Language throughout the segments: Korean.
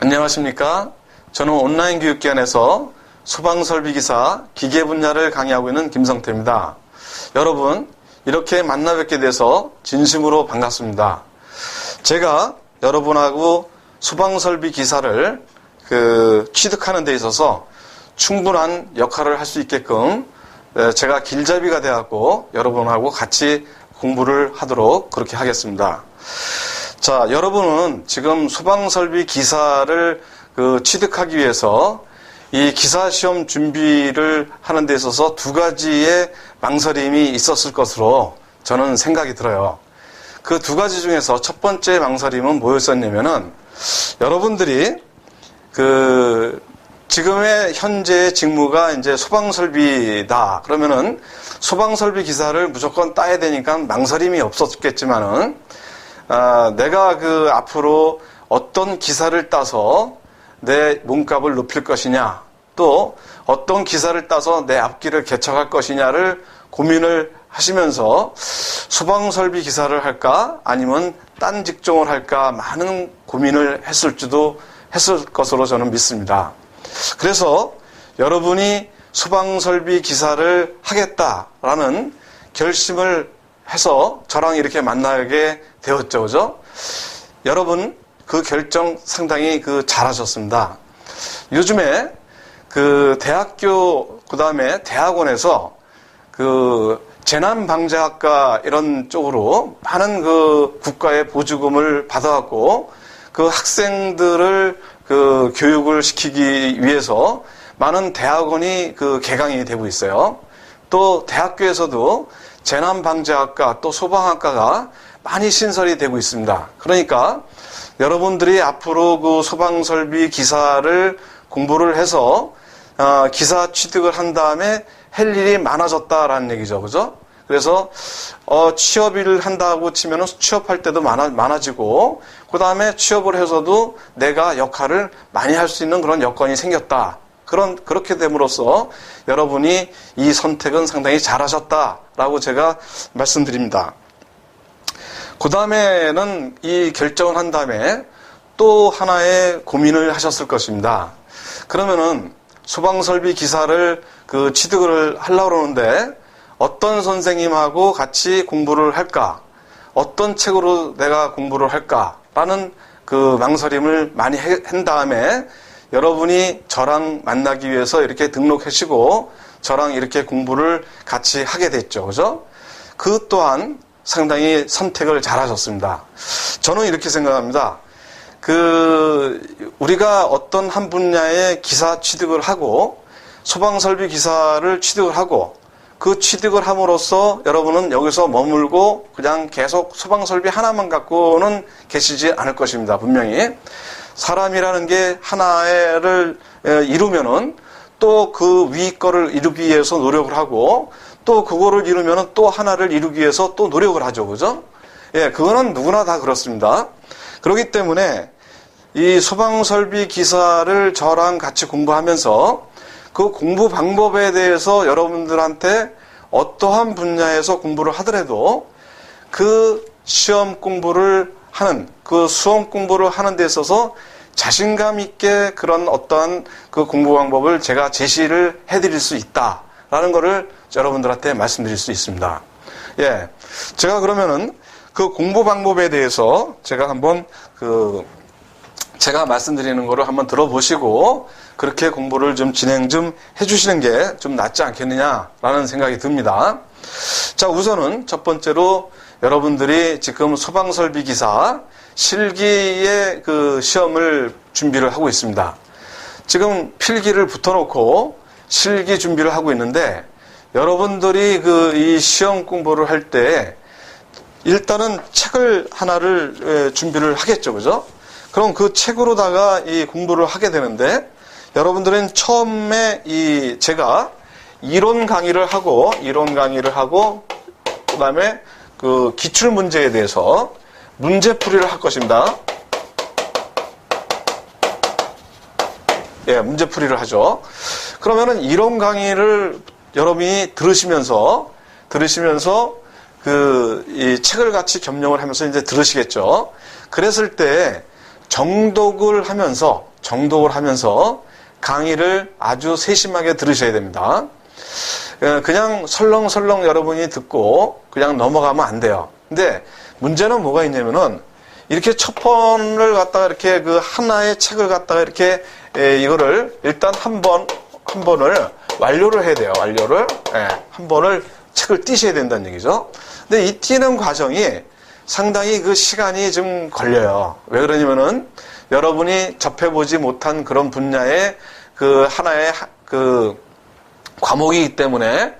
안녕하십니까? 저는 온라인 교육기관에서 소방설비기사 기계 분야를 강의하고 있는 김성태입니다. 여러분, 이렇게 만나 뵙게 돼서 진심으로 반갑습니다. 제가 여러분하고 소방설비기사를 취득하는 데 있어서 충분한 역할을 할 수 있게끔 제가 길잡이가 되었고 여러분하고 같이 공부를 하도록 그렇게 하겠습니다. 자, 여러분은 지금 소방설비 기사를 취득하기 위해서 이 기사시험 준비를 하는 데 있어서 두 가지의 망설임이 있었을 것으로 저는 생각이 들어요. 그 두 가지 중에서 첫 번째 망설임은 뭐였었냐면은 여러분들이 지금의 현재의 직무가 이제 소방설비다. 그러면은 소방설비 기사를 무조건 따야 되니까 망설임이 없었겠지만은 내가 앞으로 어떤 기사를 따서 내 몸값을 높일 것이냐, 또 어떤 기사를 따서 내 앞길을 개척할 것이냐를 고민을 하시면서 소방설비 기사를 할까 아니면 딴 직종을 할까 많은 고민을 했을 것으로 저는 믿습니다. 그래서 여러분이 소방설비 기사를 하겠다라는 결심을 해서 저랑 이렇게 만나게 되었죠, 그죠? 여러분, 그 결정 상당히 잘하셨습니다. 요즘에 대학교, 그 다음에 대학원에서 재난방재학과 이런 쪽으로 많은 국가의 보조금을 받아갖고 학생들을 교육을 시키기 위해서 많은 대학원이 개강이 되고 있어요. 또 대학교에서도 재난방재학과 또 소방학과가 많이 신설이 되고 있습니다. 그러니까 여러분들이 앞으로 소방설비 기사를 공부를 해서 기사 취득을 한 다음에 할 일이 많아졌다라는 얘기죠. 그죠? 그래서 취업을 한다고 치면은 취업할 때도 많아지고 그 다음에 취업을 해서도 내가 역할을 많이 할 수 있는 그런 여건이 생겼다. 그렇게 됨으로써 여러분이 이 선택은 상당히 잘하셨다라고 제가 말씀드립니다. 그 다음에는 이 결정을 한 다음에 또 하나의 고민을 하셨을 것입니다. 그러면은 소방설비 기사를 취득을 하려고 그러는데 어떤 선생님하고 같이 공부를 할까? 어떤 책으로 내가 공부를 할까라는 망설임을 많이 한 다음에 여러분이 저랑 만나기 위해서 이렇게 등록하시고 저랑 이렇게 공부를 같이 하게 됐죠. 그죠? 그 또한 상당히 선택을 잘 하셨습니다. 저는 이렇게 생각합니다. 우리가 어떤 한 분야의 기사 취득을 하고 소방설비 기사를 취득을 하고 그 취득을 함으로써 여러분은 여기서 머물고 그냥 계속 소방설비 하나만 갖고는 계시지 않을 것입니다. 분명히. 사람이라는 게 하나를 이루면은 또 그 위 거를 이루기 위해서 노력을 하고 또 그거를 이루면은 또 하나를 이루기 위해서 또 노력을 하죠. 그죠? 예, 그거는 누구나 다 그렇습니다. 그렇기 때문에 이 소방설비 기사를 저랑 같이 공부하면서 그 공부 방법에 대해서 여러분들한테 어떠한 분야에서 공부를 하더라도 시험 공부를 하는, 수험 공부를 하는 데 있어서 자신감 있게 그런 어떠한 공부 방법을 제가 제시를 해드릴 수 있다라는 거를 여러분들한테 말씀드릴 수 있습니다. 예. 제가 그러면은 공부 방법에 대해서 제가 한번 제가 말씀드리는 거를 한번 들어보시고 그렇게 공부를 좀 진행 좀 해주시는 게 좀 낫지 않겠느냐라는 생각이 듭니다. 자, 우선은 첫 번째로 여러분들이 지금 소방설비기사 실기의 시험을 준비를 하고 있습니다. 지금 필기를 붙어놓고 실기 준비를 하고 있는데 여러분들이 이 시험 공부를 할 때 일단은 책을 하나를 준비를 하겠죠. 그죠? 그럼 그 책으로다가 이 공부를 하게 되는데 여러분들은 처음에 제가 이론 강의를 하고 그 다음에 기출 문제에 대해서 문제풀이를 할 것입니다. 예, 문제풀이를 하죠. 그러면은 이론 강의를 여러분이 들으시면서 이 책을 같이 겸용을 하면서 이제 들으시겠죠. 그랬을 때 정독을 하면서 정독을 하면서 강의를 아주 세심하게 들으셔야 됩니다. 그냥 설렁설렁 여러분이 듣고 그냥 넘어가면 안 돼요. 근데 문제는 뭐가 있냐면은 이렇게 첫 번을 갖다가 이렇게 그 하나의 책을 갖다가 이렇게 이거를 일단 한 번을 완료를 해야 돼요. 완료를. 한 번을 책을 띄셔야 된다는 얘기죠. 근데 이 띄는 과정이 상당히 그 시간이 좀 걸려요. 왜 그러냐면은 여러분이 접해보지 못한 그런 분야의 그 하나의 그 과목이기 때문에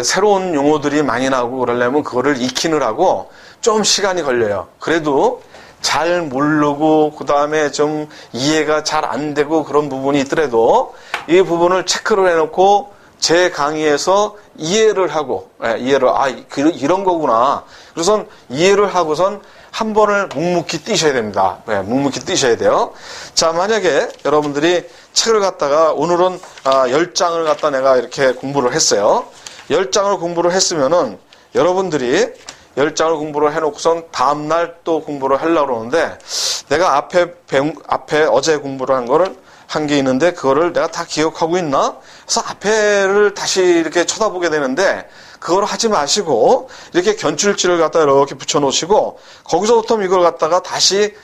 새로운 용어들이 많이 나오고 그러려면 그거를 익히느라고 좀 시간이 걸려요. 그래도 잘 모르고 그 다음에 좀 이해가 잘 안 되고 그런 부분이 있더라도 이 부분을 체크를 해놓고 제 강의에서 이해를 하고 이런 거구나. 그래서 이해를 하고선 한 번을 묵묵히 띄셔야 됩니다. 묵묵히 띄셔야 돼요. 자, 만약에 여러분들이 책을 갖다가 오늘은 10장을 갖다 내가 이렇게 공부를 했어요. 10장을 공부를 했으면은 여러분들이 10장을 공부를 해놓고선 다음날 또 공부를 하려고 그러는데 내가 앞에 어제 공부를 한 게 있는데 그거를 내가 다 기억하고 있나? 그래서 앞에를 다시 이렇게 쳐다보게 되는데 그걸 하지 마시고 이렇게 견출지를 갖다 이렇게 붙여 놓으시고 거기서부터 이걸 갖다가 다시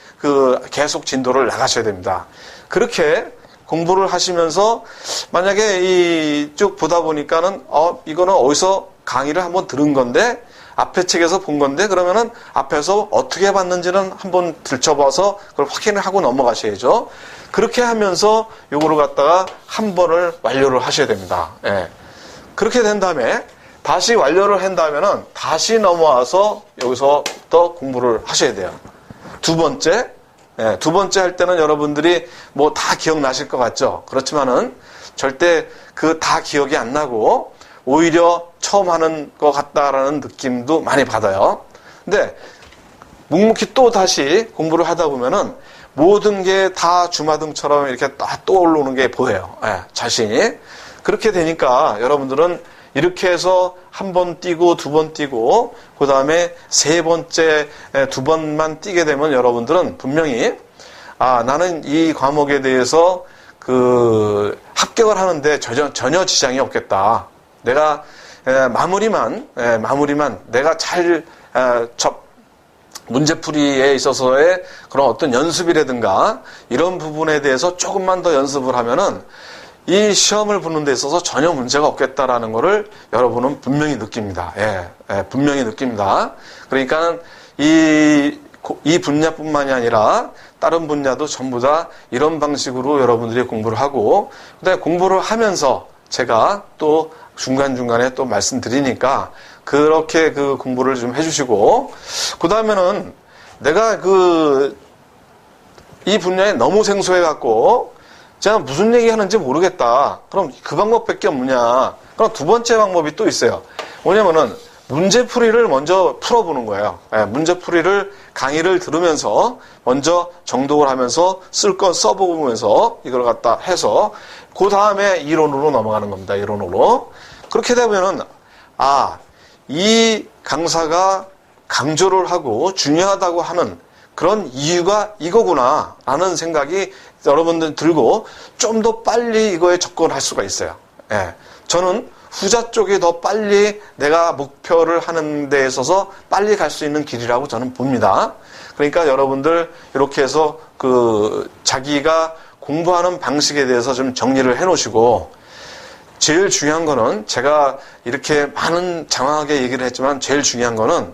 계속 진도를 나가셔야 됩니다. 그렇게 공부를 하시면서 만약에 쭉 보다 보니까는 이거는 어디서 강의를 한번 들은 건데 앞에 책에서 본 건데 그러면은 앞에서 어떻게 봤는지는 한번 들춰봐서 그걸 확인을 하고 넘어가셔야죠. 그렇게 하면서 요거를 갖다가 한 번을 완료를 하셔야 됩니다. 그렇게 된 다음에 다시 완료를 한 다음에는 다시 넘어와서 여기서 또 공부를 하셔야 돼요. 두 번째 할 때는 여러분들이 뭐 다 기억나실 것 같죠? 그렇지만은 절대 다 기억이 안 나고 오히려 처음 하는 것 같다라는 느낌도 많이 받아요. 근데 묵묵히 또 다시 공부를 하다 보면은 모든 게 다 주마등처럼 이렇게 딱 떠오르는 게 보여요. 자신이. 그렇게 되니까 여러분들은 이렇게 해서 한 번 뛰고 두 번 뛰고 그 다음에 세 번째 두 번만 뛰게 되면 여러분들은 분명히 나는 이 과목에 대해서 합격을 하는데 전혀 지장이 없겠다. 내가 마무리만 내가 잘 문제풀이에 있어서의 그런 어떤 연습이라든가 이런 부분에 대해서 조금만 더 연습을 하면은 이 시험을 보는 데 있어서 전혀 문제가 없겠다라는 것을 여러분은 분명히 느낍니다. 분명히 느낍니다. 그러니까 이 분야뿐만이 아니라 다른 분야도 전부 다 이런 방식으로 여러분들이 공부를 하고 그다음에 공부를 하면서 제가 또 중간중간에 또 말씀드리니까 그렇게 공부를 좀 해주시고 그 다음에는 내가 이 분야에 너무 생소해갖고 제가 무슨 얘기 하는지 모르겠다. 그럼 그 방법밖에 없느냐. 그럼 두 번째 방법이 또 있어요. 뭐냐면은 문제풀이를 먼저 풀어보는 거예요. 문제풀이를 강의를 들으면서 먼저 정독을 하면서 쓸 건 써보면서 이걸 갖다 해서 그 다음에 이론으로 넘어가는 겁니다. 이론으로. 그렇게 되면은 이 강사가 강조를 하고 중요하다고 하는 그런 이유가 이거구나 라는 생각이 여러분들 들고 좀 더 빨리 이거에 접근할 수가 있어요. 저는 후자 쪽이 더 빨리 내가 목표를 하는 데 있어서 빨리 갈 수 있는 길이라고 저는 봅니다. 그러니까 여러분들 이렇게 해서 자기가 공부하는 방식에 대해서 좀 정리를 해 놓으시고 제일 중요한 거는 제가 이렇게 많은 장황하게 얘기를 했지만 제일 중요한 거는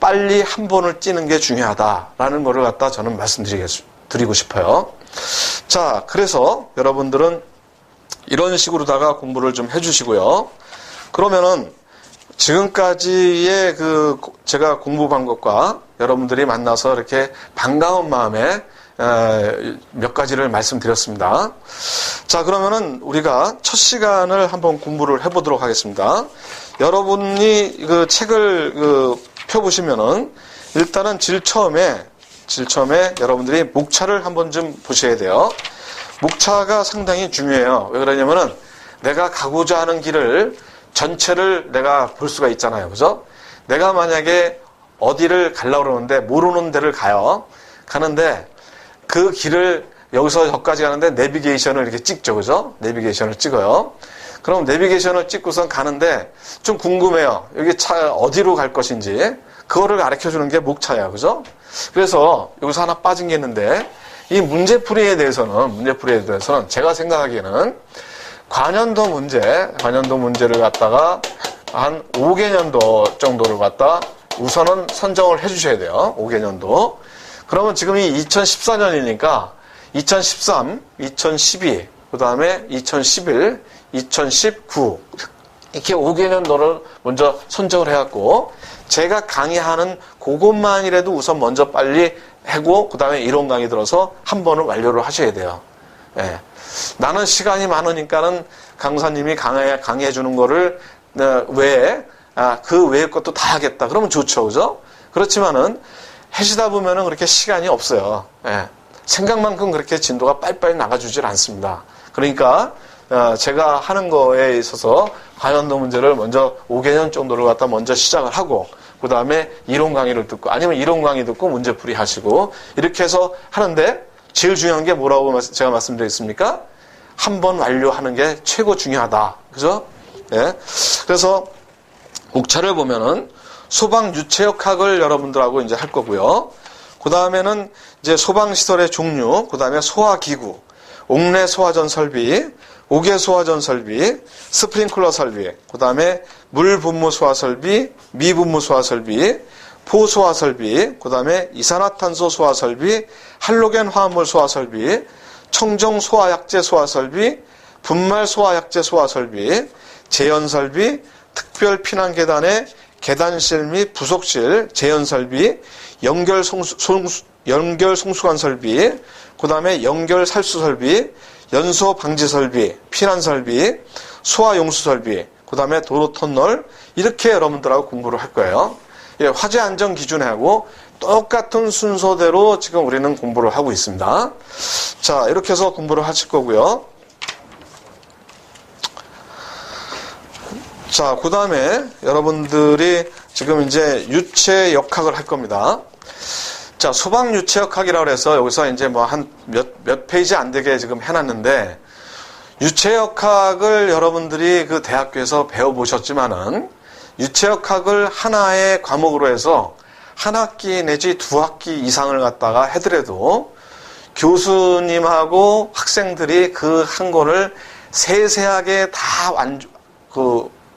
빨리 한 번을 뛰는 게 중요하다라는 거를 갖다 저는 말씀드리고 싶어요. 자, 그래서 여러분들은 이런 식으로다가 공부를 좀 해주시고요. 그러면은 지금까지의 제가 공부 방법과 여러분들이 만나서 이렇게 반가운 마음에 몇 가지를 말씀드렸습니다. 자, 그러면은 우리가 첫 시간을 한번 공부를 해보도록 하겠습니다. 여러분이 책을 펴보시면은 일단은 제일 처음에 여러분들이 목차를 한번 좀 보셔야 돼요. 목차가 상당히 중요해요. 왜 그러냐면은 내가 가고자 하는 길을 전체를 내가 볼 수가 있잖아요. 그죠? 내가 만약에 어디를 가려고 그러는데 모르는 데를 가요. 가는데 그 길을 여기서 저까지 가는데 내비게이션을 이렇게 찍죠. 그죠? 내비게이션을 찍어요. 그럼 내비게이션을 찍고선 가는데 좀 궁금해요. 여기 차 어디로 갈 것인지. 그거를 가르쳐 주는 게 목차예요. 그죠? 그래서 여기서 하나 빠진 게 있는데 이 문제풀이에 대해서는 제가 생각하기에는 관연도 문제를 갖다가 한 5개년도 정도를 갖다 우선은 선정을 해 주셔야 돼요. 5개년도. 그러면 지금 이 2014년이니까 2013, 2012, 그 다음에 2011, 2019 이렇게 5개년도를 먼저 선정을 해갖고 제가 강의하는 그것만이라도 우선 먼저 빨리 하고 그 다음에 이론 강의 들어서 한 번은 완료를 하셔야 돼요. 예. 나는 시간이 많으니까는 강사님이 강의해 주는 거를 그 외의 것도 다 하겠다. 그러면 좋죠. 그죠? 그렇지만은 하시다 보면은 그렇게 시간이 없어요. 예. 생각만큼 그렇게 진도가 빨리빨리 나가주질 않습니다. 그러니까 제가 하는 거에 있어서 관연도 문제를 먼저 5개년 정도를 갖다 먼저 시작을 하고 그 다음에 이론 강의를 듣고 아니면 이론 강의 듣고 문제풀이 하시고 이렇게 해서 하는데 제일 중요한 게 뭐라고 제가 말씀드렸습니까? 한 번 완료하는 게 최고 중요하다. 그죠? 예. 그래서 목차를 보면은 소방유체역학을 여러분들하고 이제 할 거고요. 그 다음에는 이제 소방시설의 종류, 그 다음에 소화기구, 옥내 소화전 설비, 옥외 소화전 설비, 스프링클러 설비, 그 다음에 물분무 소화 설비, 미분무 소화 설비, 포소화 설비, 그 다음에 이산화탄소 소화 설비, 할로겐 화합물 소화 설비, 청정 소화약제 소화 설비, 분말 소화약제 소화 설비, 재현 설비, 특별 피난 계단의 계단실 및 부속실 재현 설비, 연결 송수관 설비, 그 다음에 연결 살수 설비, 연소 방지 설비, 피난 설비, 소화 용수 설비, 그 다음에 도로 터널 이렇게 여러분들하고 공부를 할 거예요. 예, 화재 안전 기준하고 똑같은 순서대로 지금 우리는 공부를 하고 있습니다. 자, 이렇게 해서 공부를 하실 거고요. 자, 그 다음에 여러분들이 지금 이제 유체역학을 할 겁니다. 자, 소방유체역학이라고 해서 여기서 이제 뭐 한 몇 페이지 안 되게 지금 해놨는데, 유체역학을 여러분들이 그 대학교에서 배워보셨지만은, 유체역학을 하나의 과목으로 해서 한 학기 내지 두 학기 이상을 갖다가 해더라도 교수님하고 학생들이 그 한 권을 세세하게 다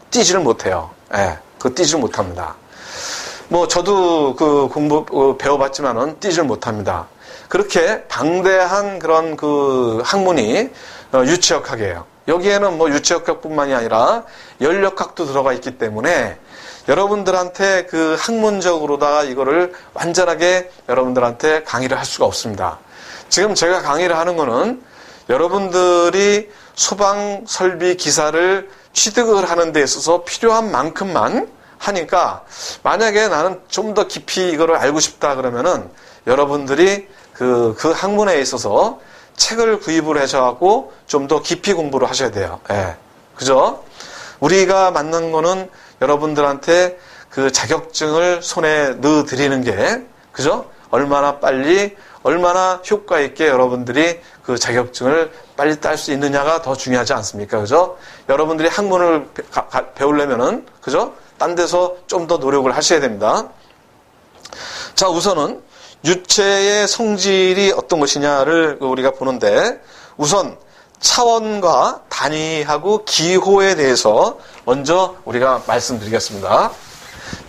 띄지를 못해요. 예, 띄지를 못합니다. 뭐 저도 배워봤지만은 띄지를 못합니다. 그렇게 방대한 그런 학문이 유체역학이에요. 여기에는 뭐 유체역학뿐만이 아니라 연력학도 들어가 있기 때문에 여러분들한테 학문적으로다가 이거를 완전하게 여러분들한테 강의를 할 수가 없습니다. 지금 제가 강의를 하는 거는 여러분들이 소방 설비 기사를 취득을 하는 데 있어서 필요한 만큼만 하니까, 만약에 나는 좀 더 깊이 이거를 알고 싶다 그러면은 여러분들이 그 학문에 있어서 책을 구입을 하셔갖고 좀 더 깊이 공부를 하셔야 돼요. 예. 그죠? 우리가 만난 거는 여러분들한테 그 자격증을 손에 넣어 드리는 게, 그죠? 얼마나 빨리, 얼마나 효과 있게 여러분들이 그 자격증을 빨리 딸 수 있느냐가 더 중요하지 않습니까? 그죠? 여러분들이 학문을 배우려면은, 그죠? 딴 데서 좀 더 노력을 하셔야 됩니다. 자, 우선은 유체의 성질이 어떤 것이냐를 우리가 보는데, 우선 차원과 단위하고 기호에 대해서 먼저 우리가 말씀드리겠습니다.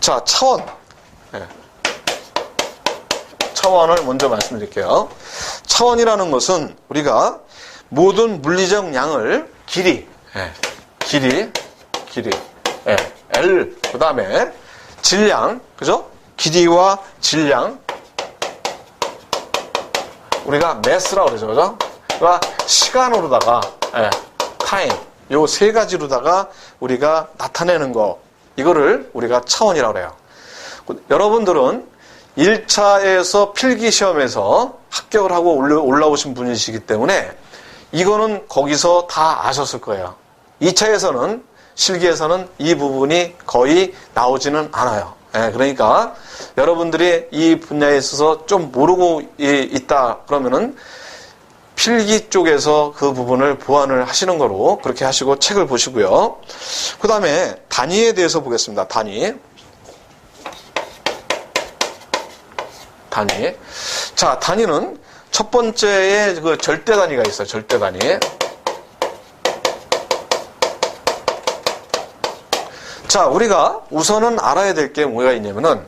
자, 차원. 네. 차원을 먼저 말씀드릴게요. 차원이라는 것은 우리가 모든 물리적 양을 길이, L, 그 다음에 질량, 그죠? 길이와 질량, 우리가 매스라고 그러죠, 그죠? 그러니까 시간으로다가, 타임, 요 세 가지로다가 우리가 나타내는 거, 이거를 우리가 차원이라고 그래요. 여러분들은 1차에서 필기시험에서 합격을 하고 올라오신 분이시기 때문에 이거는 거기서 다 아셨을 거예요. 2차에서는 실기에서는 이 부분이 거의 나오지는 않아요. 그러니까 여러분들이 이 분야에 있어서 좀 모르고 있다 그러면은 필기 쪽에서 그 부분을 보완을 하시는 거로 그렇게 하시고 책을 보시고요. 그 다음에 단위에 대해서 보겠습니다. 단위. 자, 단위는 첫 번째에 그 절대 단위가 있어요. 절대 단위. 자, 우리가 우선은 알아야 될 게 뭐가 있냐면은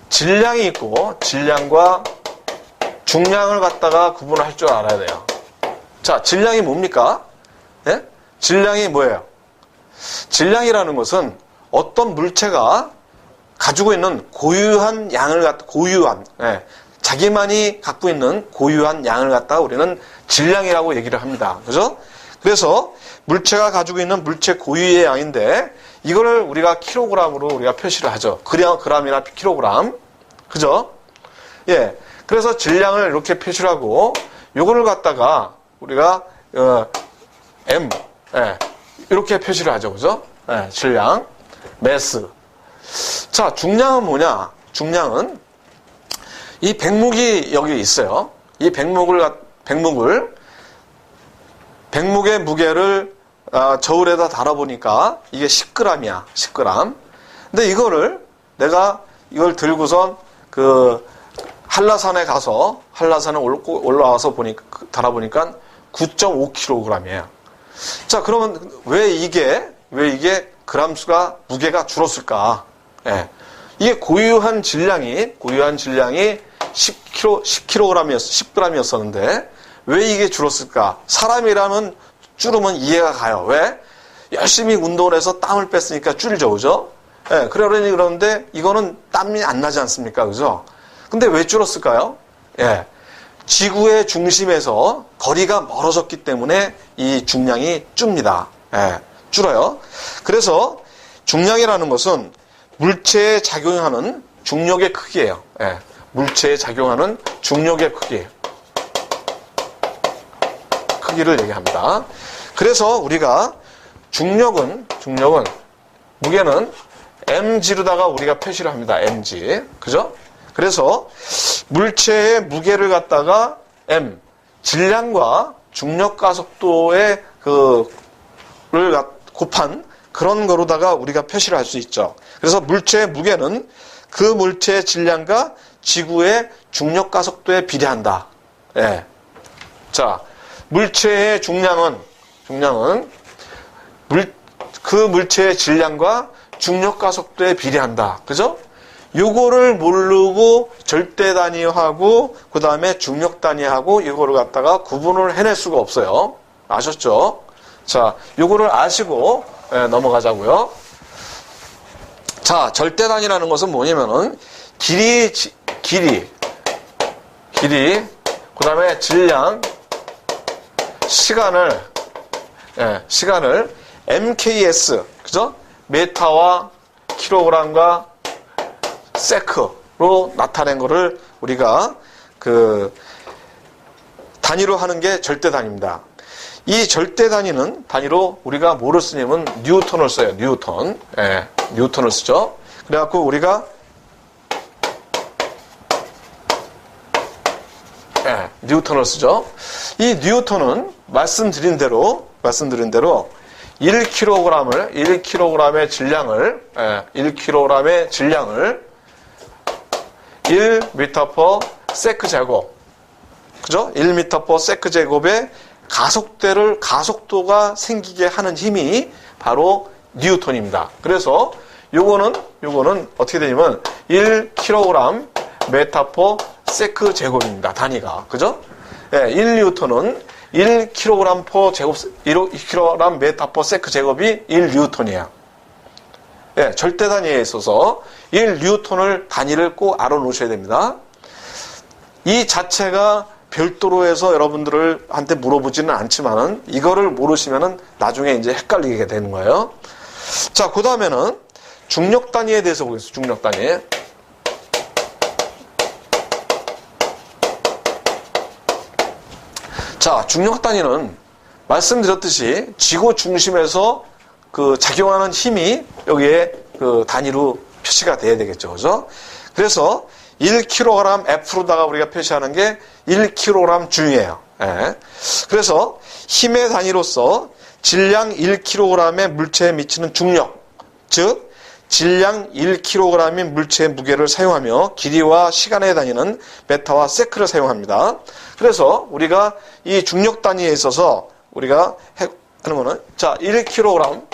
질량이 있고 질량과 중량을 갖다가 구분을 할 줄 알아야 돼요. 자, 질량이 뭡니까? 예? 질량이 뭐예요? 질량이라는 것은 어떤 물체가 가지고 있는 고유한 양을 자기만이 갖고 있는 고유한 양을 갖다가 우리는 질량이라고 얘기를 합니다. 그죠? 그래서 물체가 가지고 있는 물체 고유의 양인데 이거를 우리가 킬로그램으로 우리가 표시를 하죠. 그램이나 킬로그램. 그죠? 예. 그래서 질량을 이렇게 표시를 하고 요거를 갖다가 우리가 M 이렇게 표시를 하죠. 그죠? 예, 질량, 매스. 자, 중량은 뭐냐? 중량은 이 백목이 여기 있어요. 이 백목의 무게를 저울에다 달아보니까 이게 10g이야. 10g. 근데 내가 이걸 들고선 한라산에 올라와서 달아보니까 9.5kg이에요. 자, 그러면 왜 이게 그람수가 무게가 줄었을까? 예. 이게 고유한 질량이 10kg이었었는데 왜 이게 줄었을까? 사람이라면 줄으면 이해가 가요. 왜? 열심히 운동을 해서 땀을 뺐으니까 줄죠. 그죠? 예, 그런데 이거는 땀이 안 나지 않습니까? 그죠? 근데 왜 줄었을까요? 예. 지구의 중심에서 거리가 멀어졌기 때문에 이 중량이 줍니다. 예, 줄어요. 그래서 중량이라는 것은 물체에 작용하는 중력의 크기예요. 예, 물체에 작용하는 중력의 크기를 얘기합니다. 그래서 우리가 중력은 무게는 mg로다가 우리가 표시를 합니다. mg. 그죠? 그래서 물체의 무게를 갖다가 m, 질량과 중력 가속도의 곱한 그런 거로다가 우리가 표시를 할 수 있죠. 그래서 물체의 무게는 그 물체의 질량과 지구의 중력 가속도에 비례한다. 예. 자, 물체의 중량은 그 물체의 질량과 중력 가속도에 비례한다. 그죠? 요거를 모르고 절대 단위하고 그 다음에 중력 단위하고 이거를 갖다가 구분을 해낼 수가 없어요. 아셨죠? 자, 요거를 아시고 넘어가자고요. 자, 절대 단위라는 것은 뭐냐면은 길이 그 다음에 질량, 시간을 MKS, 그죠? 메타와 킬로그램과 세크로 나타낸 거를 우리가 단위로 하는 게 절대 단위입니다. 이 절대 단위로 우리가 뭐를 쓰냐면 뉴턴을 써요. 뉴턴을 쓰죠. 그래갖고 우리가 뉴턴을 쓰죠. 이 뉴턴은 말씀드린 대로 1kg의 질량을 1m/s 제곱. 그죠? 1m/s 제곱의 가속도가 생기게 하는 힘이 바로 뉴턴입니다. 그래서 요거는 어떻게 되냐면 1kg/s 제곱입니다. 단위가. 그죠? 1뉴턴은 1kg/s 제곱이 1뉴턴이에요. 예, 절대 단위에 있어서 1뉴턴을 단위를 꼭 알아놓으셔야 됩니다. 이 자체가 별도로 해서 여러분들한테 물어보지는 않지만은 이거를 모르시면은 나중에 이제 헷갈리게 되는 거예요. 자, 그 다음에는 중력 단위에 대해서 보겠습니다. 중력 단위. 자, 중력 단위는 말씀드렸듯이 지구 중심에서 작용하는 힘이 여기에 단위로 표시가 돼야 되겠죠. 그죠? 그래서 1kg F로다가 우리가 표시하는 게 1kg G이에요. 예. 그래서 힘의 단위로서 질량 1kg의 물체에 미치는 중력, 즉 질량 1kg인 물체의 무게를 사용하며 길이와 시간의 단위는 메타와 세크를 사용합니다. 그래서 우리가 이 중력 단위에 있어서 우리가 하는 거는 자 1kg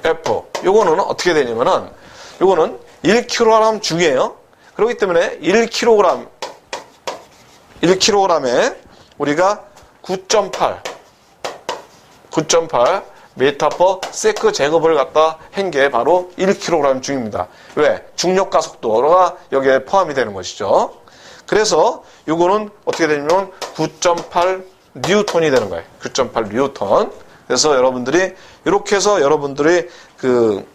F 요거는 어떻게 되냐면은 요거는 1kg 중이에요. 그렇기 때문에 1kg에 우리가 9.8 메타 퍼 세크 제곱을 갖다 한 게 바로 1kg 중입니다. 왜? 중력과 속도가 여기에 포함이 되는 것이죠. 그래서 요거는 어떻게 되냐면 9.8 뉴턴이 되는 거예요. 9.8 뉴턴. 그래서 여러분들이 이렇게 해서 여러분들이 그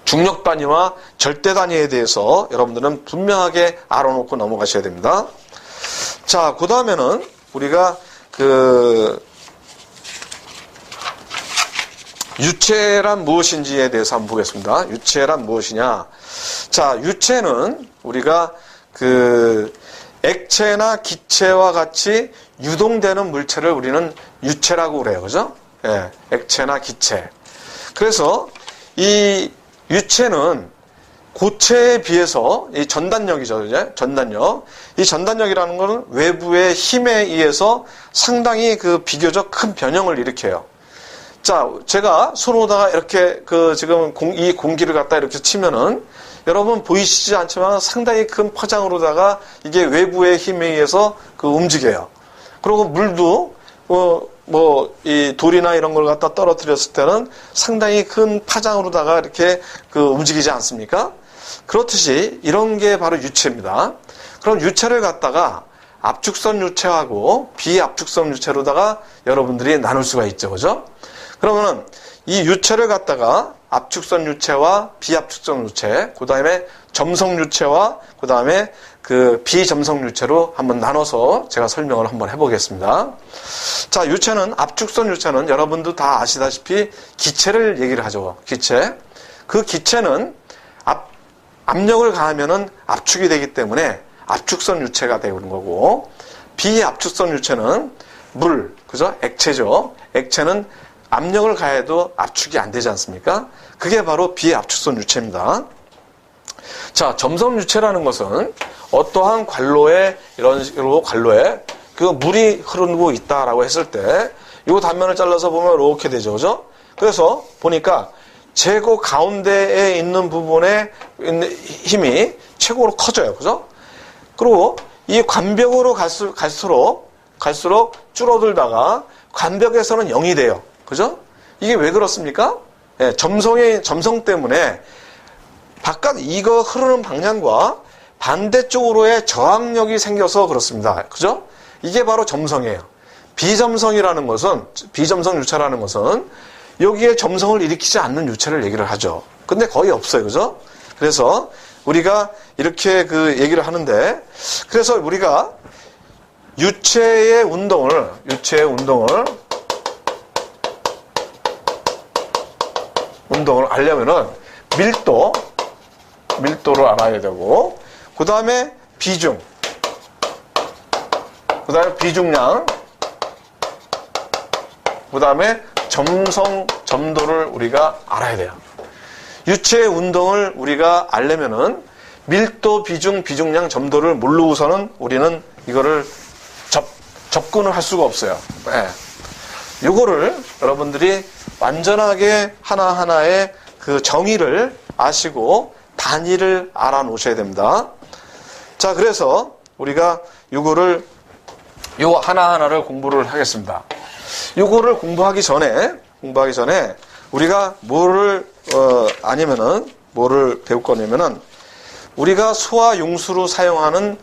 중력 단위와 절대 단위에 대해서 여러분들은 분명하게 알아놓고 넘어가셔야 됩니다. 자, 그 다음에는 우리가 유체란 무엇인지에 대해서 한번 보겠습니다. 유체란 무엇이냐? 자, 유체는 우리가 액체나 기체와 같이 유동되는 물체를 우리는 유체라고 그래요. 그죠? 예, 액체나 기체. 그래서 이 유체는 고체에 비해서 이 전단력이죠. 이제 전단력. 이 전단력이라는 것은 외부의 힘에 의해서 상당히 비교적 큰 변형을 일으켜요. 자, 제가 손으로다가 이렇게 지금 이 공기를 갖다 이렇게 치면은 여러분 보이시지 않지만 상당히 큰 파장으로다가 이게 외부의 힘에 의해서 움직여요. 그리고 물도 이 돌이나 이런 걸 갖다 떨어뜨렸을 때는 상당히 큰 파장으로다가 이렇게 움직이지 않습니까? 그렇듯이 이런 게 바로 유체입니다. 그럼 유체를 갖다가 압축성 유체하고 비압축성 유체로다가 여러분들이 나눌 수가 있죠. 그죠? 그러면은 이 유체를 갖다가 압축성 유체와 비압축성 유체, 그 다음에 점성 유체와 그 다음에 비점성 유체로 한번 나눠서 제가 설명을 한번 해보겠습니다. 자, 유체는 압축성 유체는 여러분도 다 아시다시피 기체를 얘기를 하죠. 기체. 그 기체는 압력을 가하면은 압축이 되기 때문에 압축성 유체가 되는 거고, 비압축성 유체는 물, 그죠? 액체죠. 액체는 압력을 가해도 압축이 안 되지 않습니까? 그게 바로 비압축성 유체입니다. 자, 점성 유체라는 것은 어떠한 관로에 이런 식으로 관로에 물이 흐르고 있다라고 했을 때 이 단면을 잘라서 보면 이렇게 되죠. 그죠? 그래서 보니까 최고 가운데에 있는 부분에 있는 힘이 최고로 커져요. 그죠? 그리고 이 관벽으로 갈수록 줄어들다가 관벽에서는 0이 돼요. 그죠? 이게 왜 그렇습니까? 예, 점성 때문에 바깥 이거 흐르는 방향과 반대쪽으로의 저항력이 생겨서 그렇습니다. 그죠? 이게 바로 점성이에요. 비점성 유체라는 것은 여기에 점성을 일으키지 않는 유체를 얘기를 하죠. 근데 거의 없어요. 그죠? 그래서 우리가 이렇게 얘기를 하는데, 그래서 우리가 유체의 운동을 알려면은 밀도를 알아야 되고, 그 다음에 비중, 그 다음에 비중량, 그 다음에 점도를 우리가 알아야 돼요. 유체의 운동을 우리가 알려면은 밀도, 비중, 비중량, 점도를 모르고서는 우리는 이거를 접근을 할 수가 없어요. 네. 요거를 여러분들이 완전하게 하나하나의 정의를 아시고 단위를 알아 놓으셔야 됩니다. 자, 그래서 우리가 요거 하나하나를 공부를 하겠습니다. 요거를 공부하기 전에 우리가 뭐를 배울 거냐면은 우리가 소화용수로 사용하는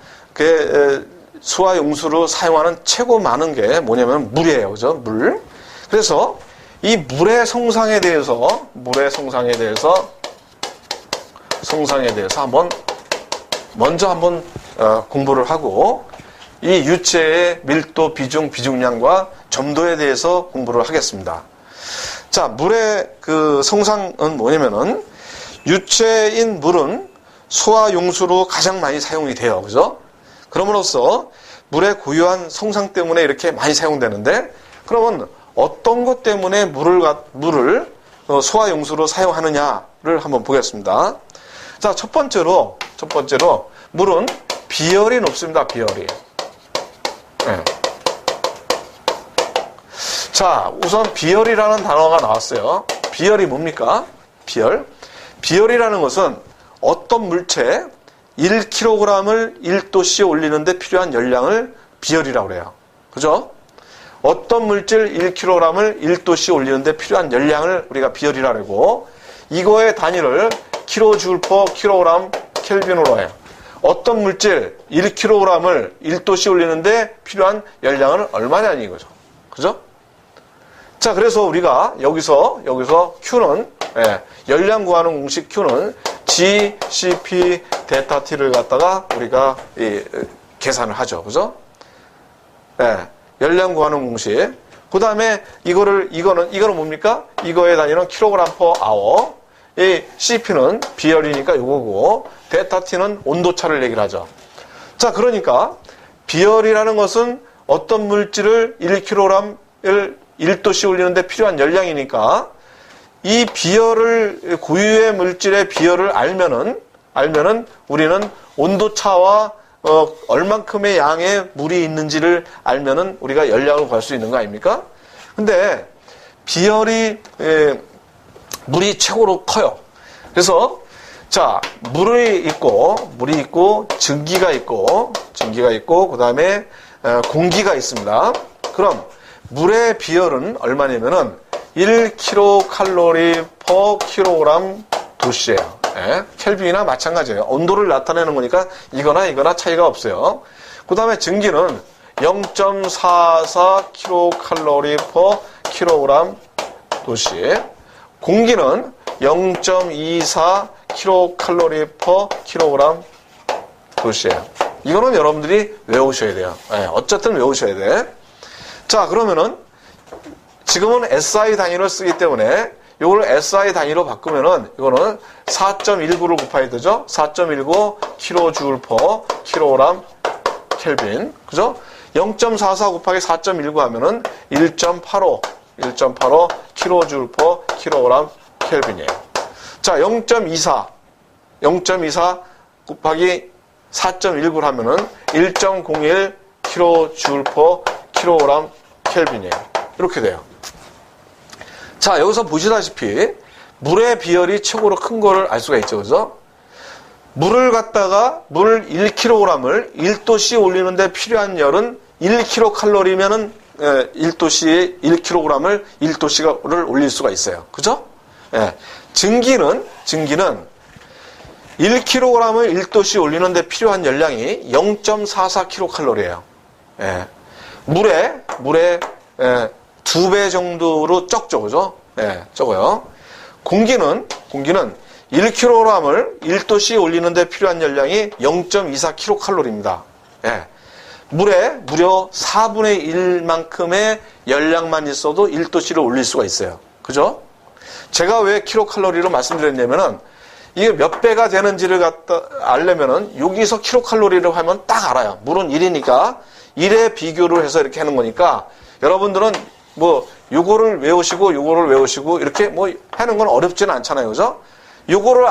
최고 많은 게 뭐냐면 물이에요. 그죠? 물. 그래서 이 물의 성상에 대해서 먼저 한번 공부를 하고, 이 유체의 밀도, 비중, 비중량과 점도에 대해서 공부를 하겠습니다. 자, 물의 성상은 뭐냐면은 유체인 물은 소화용수로 가장 많이 사용이 돼요. 그죠? 그럼으로써 물의 고유한 성상 때문에 이렇게 많이 사용되는데, 그러면 어떤 것 때문에 물을 소화용수로 사용하느냐를 한번 보겠습니다. 자, 첫 번째로 물은 비열이 높습니다. 비열이. 네. 자, 우선 비열이라는 단어가 나왔어요. 비열이 뭡니까? 비열이라는 것은 어떤 물체 1kg을 1도씨에 올리는데 필요한 열량을 비열이라고 그래요. 그죠? 어떤 물질 1kg을 1도씨에 올리는데 필요한 열량을 우리가 비열이라고 하고, 이거의 단위를 kJ/kg 켈빈으로 해요. 어떤 물질 1kg을 1도씨에 올리는데 필요한 열량은 얼마냐는 이거죠. 그죠? 자, 그래서 우리가 여기서 Q는, 열량 구하는 공식 Q는 GCP 데타 T를 갖다가 우리가 계산을 하죠. 그죠? 열량 구하는 공식. 그 다음에 이거는 뭡니까? 이거의 단위는 kg/h. 이 CP는 비열이니까 이거고, 데타 T는 온도차를 얘기를 하죠. 자, 그러니까 비열이라는 것은 어떤 물질을 1kg을 1도씨 올리는데 필요한 열량이니까, 이 비열을, 고유의 물질의 비열을 알면은 우리는 온도차와 얼만큼의 양의 물이 있는지를 알면은 우리가 열량을 구할 수 있는 거 아닙니까? 근데 비열이 물이 최고로 커요. 그래서 자, 물이 있고 증기가 있고 그다음에 공기가 있습니다. 그럼 물의 비열은 얼마냐면은 1kcal/kg 도씨예요. 켈빈이나 마찬가지예요. 온도를 나타내는 거니까 이거나 차이가 없어요. 그 다음에 증기는 0.44kcal/kg 도씨. 공기는 0.24kcal/kg 도씨예요. 이거는 여러분들이 외우셔야 돼요. 어쨌든 외우셔야 돼. 자, 그러면은 지금은 SI 단위를 쓰기 때문에 이걸 SI 단위로 바꾸면은 이거는 4.19를 곱해야 되죠. 4.19 kJ/kg 켈빈. 그죠? 0.44 곱하기 4.19 하면은 1.85 kJ/kg 켈빈이에요. 자, 0.24 곱하기 4.19를 하면은 1.01 kJ/kg 켈빈이에요. 이렇게 돼요. 자, 여기서 보시다시피 물의 비열이 최고로 큰 거를 알 수가 있죠. 그죠? 물을 1kg을 1도씨에 올리는데 필요한 열은 1kcal면은 1도씨에 1kg을 1도씨를 올릴 수가 있어요. 그죠? 증기는 1kg을 1도씨에 올리는데 필요한 열량이 0.44kcal예요. 물의 2배 정도로 적죠. 그죠? 적어요. 공기는 1kg을 1도씨에 올리는데 필요한 열량이 0.24kcal입니다. 물에 무려 4분의 1만큼의 열량만 있어도 1도씨를 올릴 수가 있어요. 그죠? 제가 왜 킬로칼로리로 말씀드렸냐면은 이게 몇 배가 되는지를 알려면은 여기서 킬로칼로리를 하면 딱 알아요. 물은 1이니까 1에 비교를 해서 이렇게 하는 거니까 여러분들은 요거를 외우시고 이렇게 하는 건 어렵지는 않잖아요. 그죠? 요거를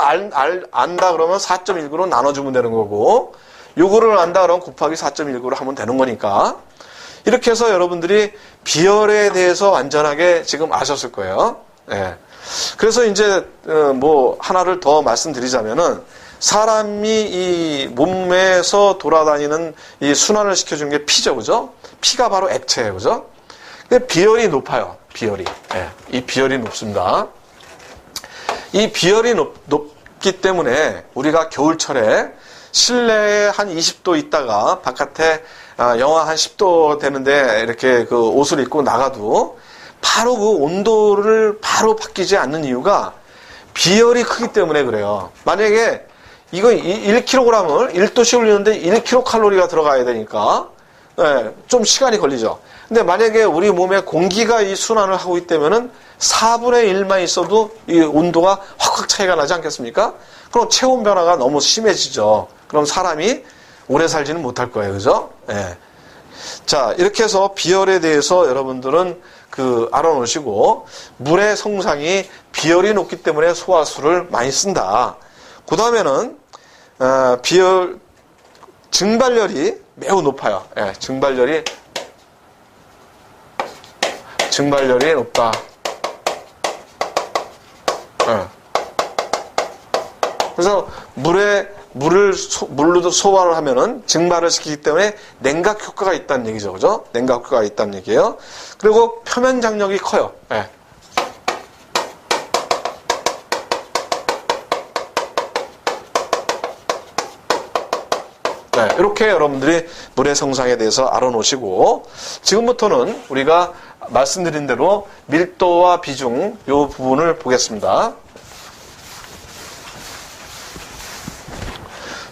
안다 그러면 4.19로 나눠주면 되는 거고, 요거를 안다 그러면 곱하기 4.19로 하면 되는 거니까, 이렇게 해서 여러분들이 비열에 대해서 완전하게 지금 아셨을 거예요. 그래서 이제 하나를 더 말씀드리자면은, 사람이 이 몸에서 돌아다니는 이 순환을 시켜주는 게 피죠. 그죠? 피가 바로 액체예요. 그죠? 근데 비열이 높아요. 이 비열이 높습니다. 이 비열이 높기 때문에 우리가 겨울철에 실내에 한 20도 있다가 바깥에 영하 한 10도 되는데 이렇게 그 옷을 입고 나가도 바로 그 온도를 바로 바뀌지 않는 이유가 비열이 크기 때문에 그래요. 만약에 이거 1kg을 1도씨 올리는데 1kcal가 들어가야 되니까 좀 시간이 걸리죠. 근데 만약에 우리 몸에 공기가 이 순환을 하고 있다면은 4분의 1만 있어도 이 온도가 확 차이가 나지 않겠습니까? 그럼 체온 변화가 너무 심해지죠. 그럼 사람이 오래 살지는 못할 거예요. 그죠? 예. 자, 이렇게 해서 비열에 대해서 여러분들은 알아놓으시고, 물의 성상이 비열이 높기 때문에 소화수를 많이 쓴다. 그 다음에는, 증발열이 매우 높아요. 예, 증발열이 높다. 예. 그래서 물로 소화를 하면은 증발을 시키기 때문에 냉각 효과가 있다는 얘기죠. 그죠? 냉각 효과가 있다는 얘기예요. 그리고 표면 장력이 커요. 예. 네, 이렇게 여러분들이 물의 성상에 대해서 알아놓으시고, 지금부터는 우리가 말씀드린 대로 밀도와 비중 이 부분을 보겠습니다.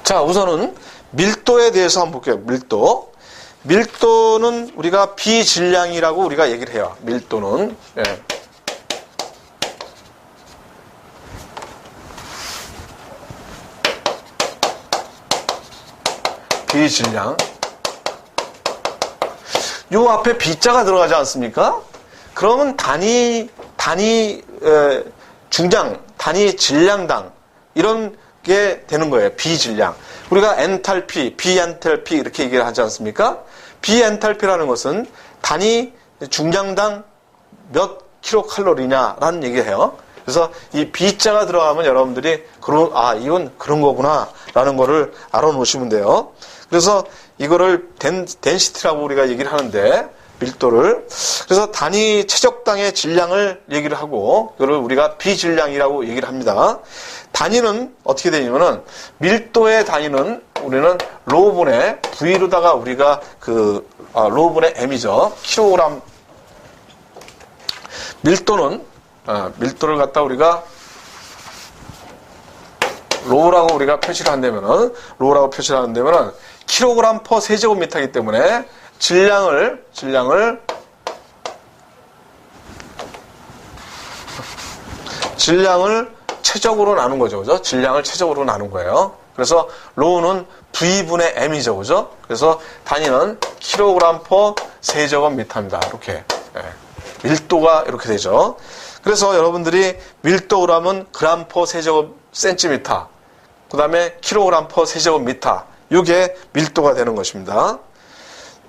자, 우선은 밀도에 대해서 한번 볼게요. 밀도는 우리가 비질량이라고 우리가 얘기를 해요. 밀도는. 예. 비질량. 요 앞에 B자가 들어가지 않습니까? 그러면 단위 중량, 단위 질량당 이런 게 되는 거예요. 비질량. 우리가 엔탈피, 비엔탈피 이렇게 얘기를 하지 않습니까? 비엔탈피라는 것은 단위 중량당 몇 킬로칼로리냐라는 얘기를 해요. 그래서 이 B자가 들어가면 여러분들이 이건 그런 거구나 라는 거를 알아놓으시면 돼요. 그래서 이거를 덴시티라고 우리가 얘기를 하는데, 밀도를. 그래서 단위 최적당의 질량을 얘기를 하고, 이거를 우리가 비질량이라고 얘기를 합니다. 단위는 어떻게 되냐면은, 밀도의 단위는 우리는 로분의 V로다가 우리가 로분의 M이죠. 킬로그램. 밀도를 갖다 우리가 로라고 우리가 표시를 한다면은, 킬로그램 퍼 세제곱미터이기 때문에 질량을 최적으로 나눈 거죠. 그죠? 질량을 최적으로 나눈 거예요. 그래서 로우는 V분의 M이죠. 그죠? 그래서 단위는 킬로그램 퍼 세제곱미터입니다. 이렇게. 예. 밀도가 이렇게 되죠. 그래서 여러분들이 밀도그램은 그램 퍼 세제곱 센티미터, 그 다음에 킬로그램 퍼 세제곱미터, 이게 밀도가 되는 것입니다.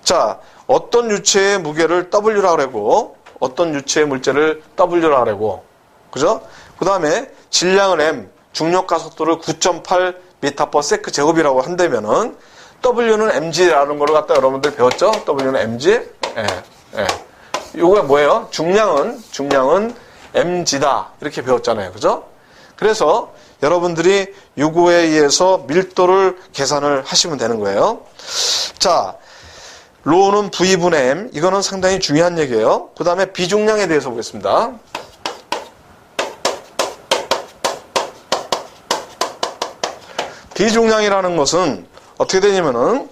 자, 어떤 유체의 무게를 W라고 하고, 어떤 유체의 물체를 W라고 하고, 그죠? 그 다음에 질량은 M, 중력과 속도를 9.8 m/s 제곱이라고 한다면은, W는 mg라는 걸 갖다 여러분들 배웠죠? W는 mg. 예. 요거 뭐예요? 중량은 mg다. 이렇게 배웠잖아요. 그죠? 그래서 여러분들이 요거에 의해서 밀도를 계산을 하시면 되는 거예요. 자, 로는 V분의 M. 이거는 상당히 중요한 얘기예요. 그 다음에 비중량에 대해서 보겠습니다. 비중량이라는 것은 어떻게 되냐면은,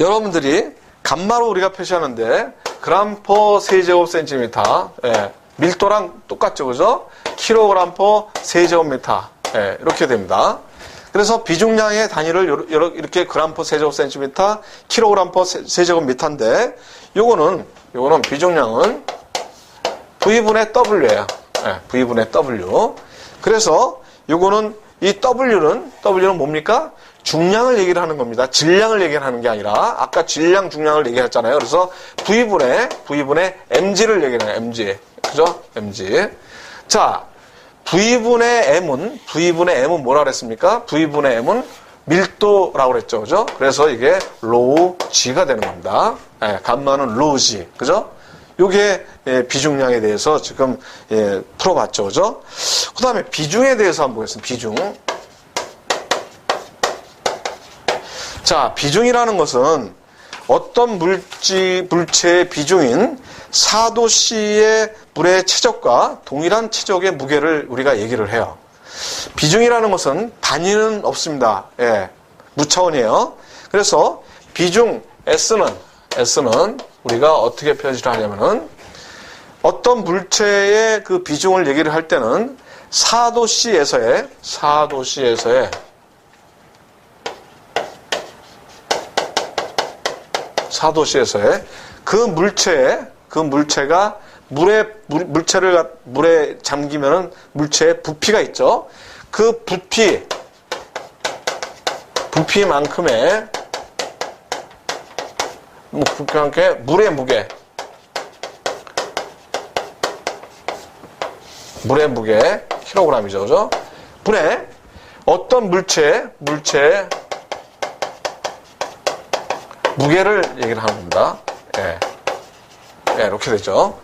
여러분들이 감마로 우리가 표시하는데, 그램 퍼 세제곱 센티미터, 예, 밀도랑 똑같죠, 그죠? 킬로그램 퍼 세제곱미터, 예, 이렇게 됩니다. 그래서 비중량의 단위를 이렇게 그램 퍼 세제곱 센티미터, 킬로그램 퍼 세제곱미터인데, 요거는 비중량은 V분의 W예요. 예, V분의 W. 그래서 요거는 이 W는 뭡니까? 중량을 얘기를 하는 겁니다. 질량을 얘기를 하는 게 아니라, 아까 질량, 중량을 얘기했잖아요. 그래서 V분의 mg를 얘기를 해요. mg. 그죠? mg. 자, V분의 M은 뭐라 그랬습니까? V분의 M은 밀도라고 그랬죠. 그죠? 그래서 이게 로우 G가 되는 겁니다. 예, 감마는 로우 G. 그죠? 요게 비중량에 대해서 지금 풀어봤죠. 그죠? 그 다음에 비중에 대해서 한번 보겠습니다. 비중. 자, 비중이라는 것은 어떤 물체의 비중인 4도씨의 물의 체적과 동일한 체적의 무게를 우리가 얘기를 해요. 비중이라는 것은 단위는 없습니다. 예, 무차원이에요. 그래서 비중 S는 우리가 어떻게 표시를 하냐면은, 어떤 물체의 그 비중을 얘기를 할 때는 4도씨에서의 4도씨에서의 그 물체가 물에 잠기면은 물체에 부피가 있죠. 그 부피만큼의 물의 무게 킬로그램이죠, 그죠? 분의 어떤 물체의 무게를 얘기를 하는 겁니다. 예, 이렇게 되죠.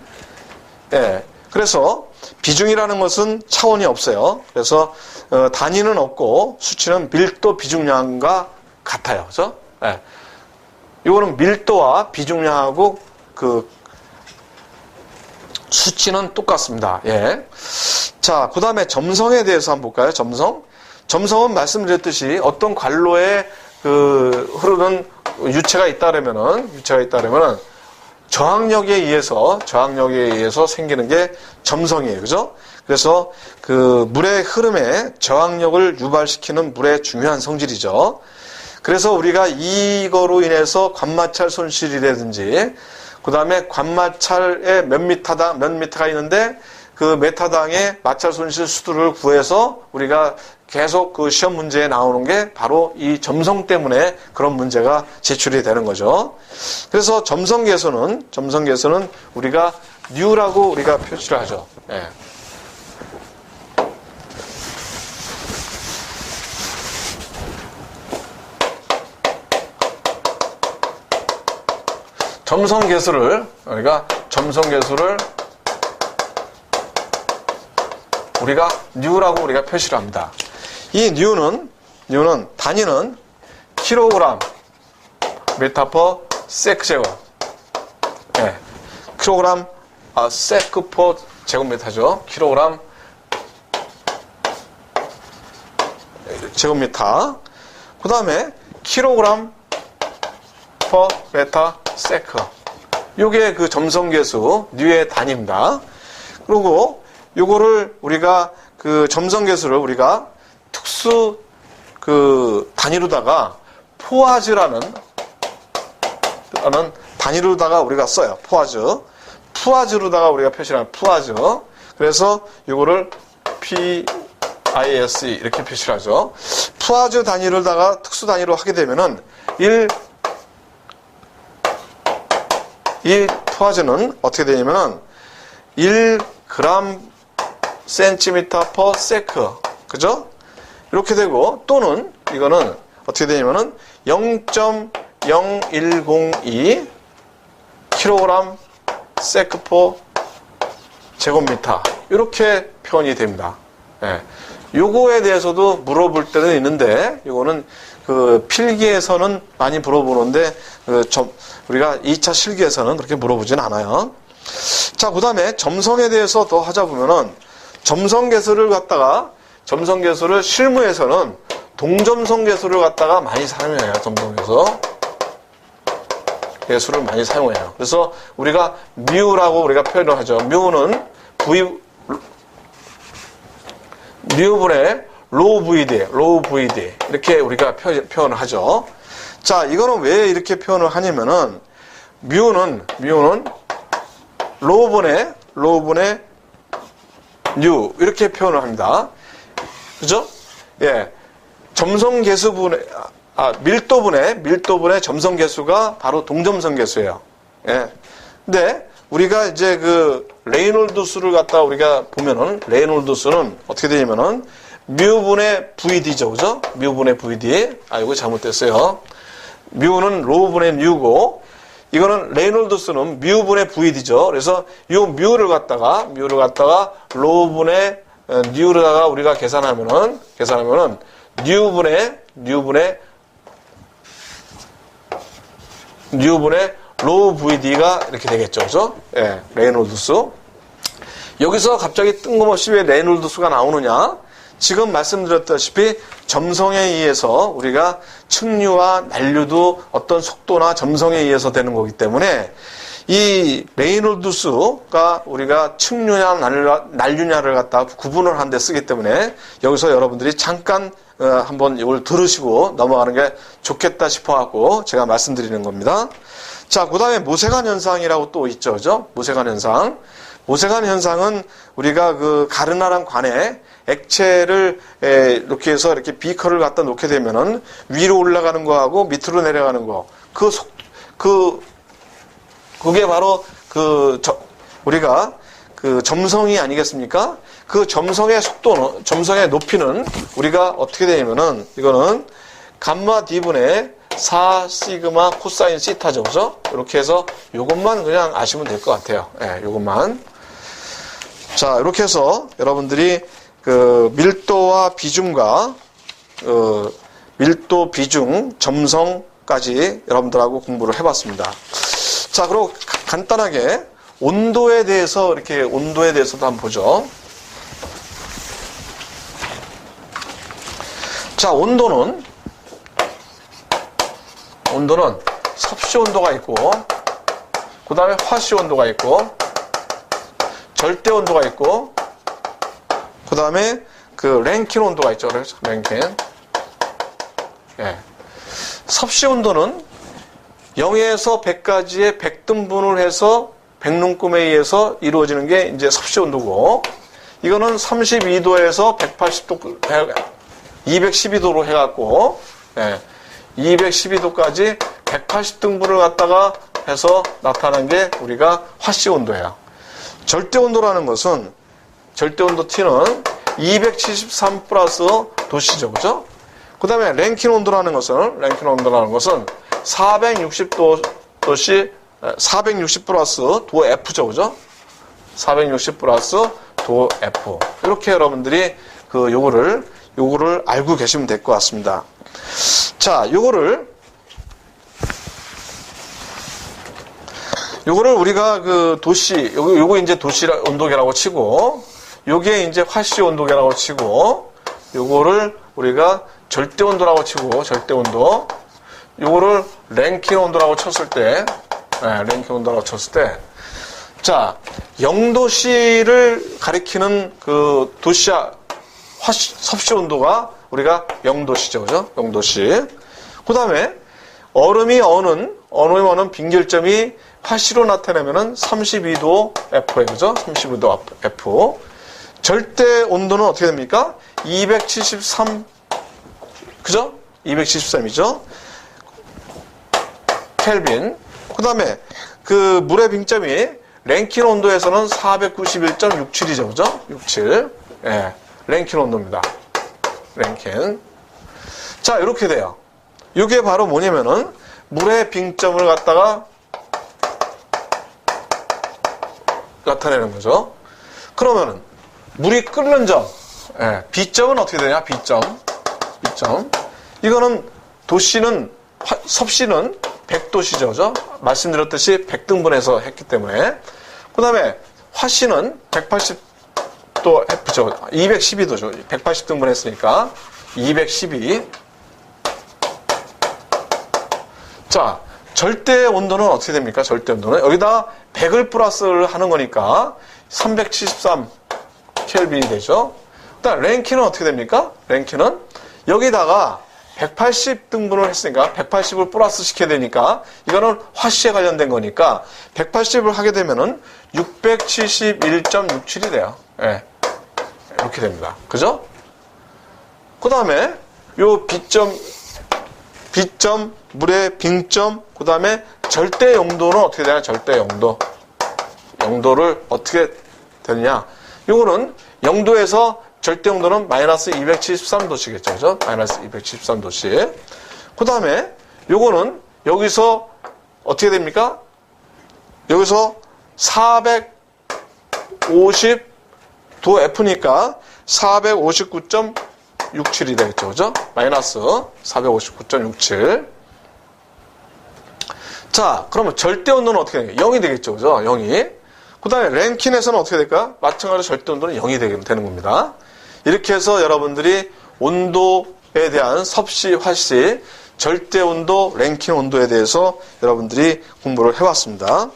예, 그래서 비중이라는 것은 차원이 없어요. 그래서 단위는 없고 수치는 밀도 비중량과 같아요, 그죠? 예, 이거는 밀도와 비중량하고 그 수치는 똑같습니다. 예. 자, 그 다음에 점성에 대해서 한번 볼까요? 점성은 말씀드렸듯이 어떤 관로에 흐르는 유체가 있다라면은 저항력에 의해서 생기는 게 점성이에요. 그죠? 그래서 그 물의 흐름에 저항력을 유발시키는 물의 중요한 성질이죠. 그래서 우리가 이거로 인해서 관마찰 손실이라든지 그 다음에 관마찰에 몇 미터가 있는데 그 메타당의 마찰 손실 수를 구해서 우리가 계속 그 시험 문제에 나오는 게 바로 이 점성 때문에 그런 문제가 제출이 되는 거죠. 그래서 점성계수는 우리가 뉴라고 우리가 표시를 하죠. 예. 점성계수를 우리가 뉴라고 우리가 표시를 합니다. 이 뉴는 단위는 킬로그램 메타 퍼 세크 제곱. 예. 킬로그램 세크 퍼 제곱미터죠. 킬로그램 제곱미터. 그 다음에 킬로그램 퍼 메타 세크. 요게 그 점성계수 뉴의 단위입니다. 그리고 요거를 우리가 그 점성계수를 우리가 특수 그 단위로다가 포아즈라는 단위로다가 우리가 써요. 푸아즈로다가 우리가 표시를 하는 푸아즈. 그래서 요거를 PISE 이렇게 표시를 하죠. 푸아즈 단위로다가 특수 단위로 하게 되면은 이 푸아즈는 어떻게 되냐면은 1g 센티미터 퍼 세크. 그죠? 이렇게 되고, 또는 이거는 어떻게 되냐면은 0.0102 킬로그램 세크 퍼 제곱미터. 이렇게 표현이 됩니다. 예. 요거에 대해서도 물어볼 때는 있는데, 요거는 그 필기에서는 많이 물어보는데, 우리가 2차 실기에서는 그렇게 물어보진 않아요. 자, 그 다음에 점성에 대해서 더 하자 보면은, 점성계수를 실무에서는 동점성계수를 갖다가 많이 사용해요. 계수를 많이 사용해요. 그래서 우리가 뮤라고 우리가 표현을 하죠. 뮤는 뮤분의 로우 VD 이렇게 우리가 표현을 하죠. 자, 이거는 왜 이렇게 표현을 하냐면은 뮤는 로우분의 뉴 이렇게 표현을 합니다. 그죠? 예. 점성계수분의 밀도분의 점성계수가 바로 동점성계수예요. 예. 근데 우리가 이제 그 레이놀드 수를 갖다 우리가 보면은 레이놀드 수는 어떻게 되냐면은 뮤분의 VD죠. 그죠? 뮤분의 VD. 이거 잘못됐어요. 뮤는 로우분의 뉴고 이거는 레이놀드 수는 뮤분의 VD죠. 그래서 이 뮤를 갖다가 로우분의 뉴로다가 우리가 계산하면은 뉴분의 로우 VD가 이렇게 되겠죠. 그죠? 예, 레이놀드 수. 여기서 갑자기 뜬금없이 왜 레이놀드 수가 나오느냐? 지금 말씀드렸다시피 점성에 의해서 우리가 측류와 난류도 어떤 속도나 점성에 의해서 되는 거기 때문에 이 레이놀드 수가 우리가 측류냐 난류냐를 갖다 구분을 하는 데 쓰기 때문에 여기서 여러분들이 잠깐 한번 이걸 들으시고 넘어가는 게 좋겠다 싶어갖고 제가 말씀드리는 겁니다. 자, 그 다음에 모세관 현상이라고 또 있죠. 그죠? 모세관 현상. 모세관 현상은 우리가 그 가르나란 관에 액체를 이렇게 해서 이렇게 비커를 갖다 놓게 되면은 위로 올라가는 거하고 밑으로 내려가는 거. 그게 바로 우리가 그 점성이 아니겠습니까? 그 점성의 속도는, 점성의 높이는 우리가 어떻게 되냐면은 이거는 감마 D분의 4 시그마 코사인 시타죠. 그죠? 이렇게 해서 요것만 그냥 아시면 될 것 같아요. 예, 요것만. 자, 이렇게 해서 여러분들이 그 밀도와 비중과 밀도, 비중, 점성까지 여러분들하고 공부를 해봤습니다. 자, 그리고 간단하게 온도에 대해서도 한번 보죠. 자, 온도는 섭씨 온도가 있고, 그 다음에 화씨 온도가 있고, 절대 온도가 있고, 그 다음에 그 랭킨 온도가 있죠. 그래서 랭킨. 예. 섭씨 온도는 0에서 100까지의 100등분을 해서 100눈금에 의해서 이루어지는 게 이제 섭씨 온도고, 이거는 32도에서 180도, 212도로 해갖고, 예. 212도까지 180등분을 갖다가 해서 나타난 게 우리가 화씨 온도예요. 절대 온도라는 것은, 절대 온도 T는 273 플러스 도씨죠. 그죠? 그 다음에 랭킨 온도라는 것은 460도씨, 460 플러스 도 F죠. 그죠? 460 플러스 도 F. 이렇게 여러분들이 요거를 알고 계시면 될 것 같습니다. 자, 요거를 우리가 그 요거 이제 도시 온도계라고 치고, 요게 이제 화씨 온도계라고 치고, 요거를 우리가 절대 온도라고 치고, 절대 온도. 요거를 랭킨 온도라고 쳤을 때, 자, 0도씨를 가리키는 그 섭씨 온도가 우리가 0도씨죠. 그죠? 0도씨. 그 다음에 얼음이 어는 빙결점이 화씨로 나타내면은 32도 F에, 그죠? 32도 F. 절대 온도는 어떻게 됩니까? 273, 그죠? 273이죠? 켈빈. 그 다음에 그 물의 빙점이 랭킨 온도에서는 491.67이죠. 그죠? 67. 예. 랭킨 온도입니다. 랭킨. 자, 이렇게 돼요. 이게 바로 뭐냐면은 물의 빙점을 갖다가 나타내는 거죠. 그러면은 물이 끓는 점, B점은 어떻게 되냐? B점. 이거는 섭씨는 100도씨죠. 그죠? 말씀드렸듯이 100등분해서 했기 때문에. 그 다음에 화씨는 180도 F죠. 212도죠. 180등분 했으니까 212. 자, 절대 온도는 어떻게 됩니까? 절대 온도는 여기다 100을 플러스를 하는 거니까 373 켈빈이 되죠. 일단 랭킨은 어떻게 됩니까? 랭킨은 여기다가 180등분을 했으니까 180을 플러스 시켜야 되니까 이거는 화씨에 관련된 거니까 180을 하게 되면은 671.67이 돼요. 예. 이렇게 됩니다. 그죠? 그 다음에 요 B점, 물의 빙점, 그 다음에 절대 용도는 어떻게 되냐? 절대 용도. 용도를 어떻게 되느냐? 요거는 0도에서 절대 용도는 마이너스 273도씨겠죠. 그죠? 마이너스 273도씨. 그 다음에 요거는 여기서 어떻게 됩니까? 여기서 450도 F니까 459.67이 되겠죠. 그죠? 마이너스 459.67. 자, 그러면 절대 온도는 어떻게 되냐? 0이 되겠죠. 그죠? 0이. 그 다음에 랭킨에서는 어떻게 될까? 마찬가지로 절대 온도는 0이 되는 겁니다. 이렇게 해서 여러분들이 온도에 대한 섭씨, 화씨, 절대 온도, 랭킨 온도에 대해서 여러분들이 공부를 해왔습니다.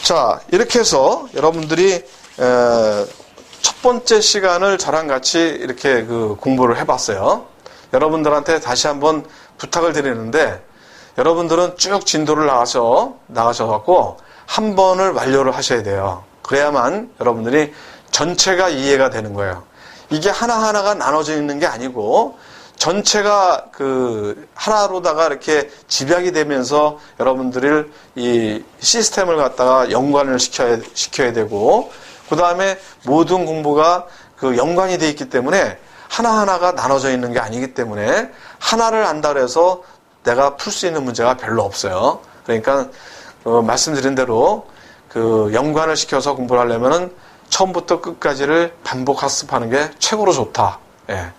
자, 이렇게 해서 여러분들이 첫 번째 시간을 저랑 같이 이렇게 공부를 해봤어요. 여러분들한테 다시 한번 부탁을 드리는데, 여러분들은 쭉 진도를 나가셔갖고 한 번을 완료를 하셔야 돼요. 그래야만 여러분들이 전체가 이해가 되는 거예요. 이게 하나하나가 나눠져 있는 게 아니고 전체가 그 하나로다가 이렇게 집약이 되면서 여러분들을 이 시스템을 갖다가 연관을 시켜야 되고, 그 다음에 모든 공부가 그 연관이 돼 있기 때문에 하나하나가 나눠져 있는 게 아니기 때문에 하나를 안다 그래서 내가 풀 수 있는 문제가 별로 없어요. 그러니까 말씀드린 대로 그 연관을 시켜서 공부를 하려면은 처음부터 끝까지를 반복 학습하는 게 최고로 좋다. 예.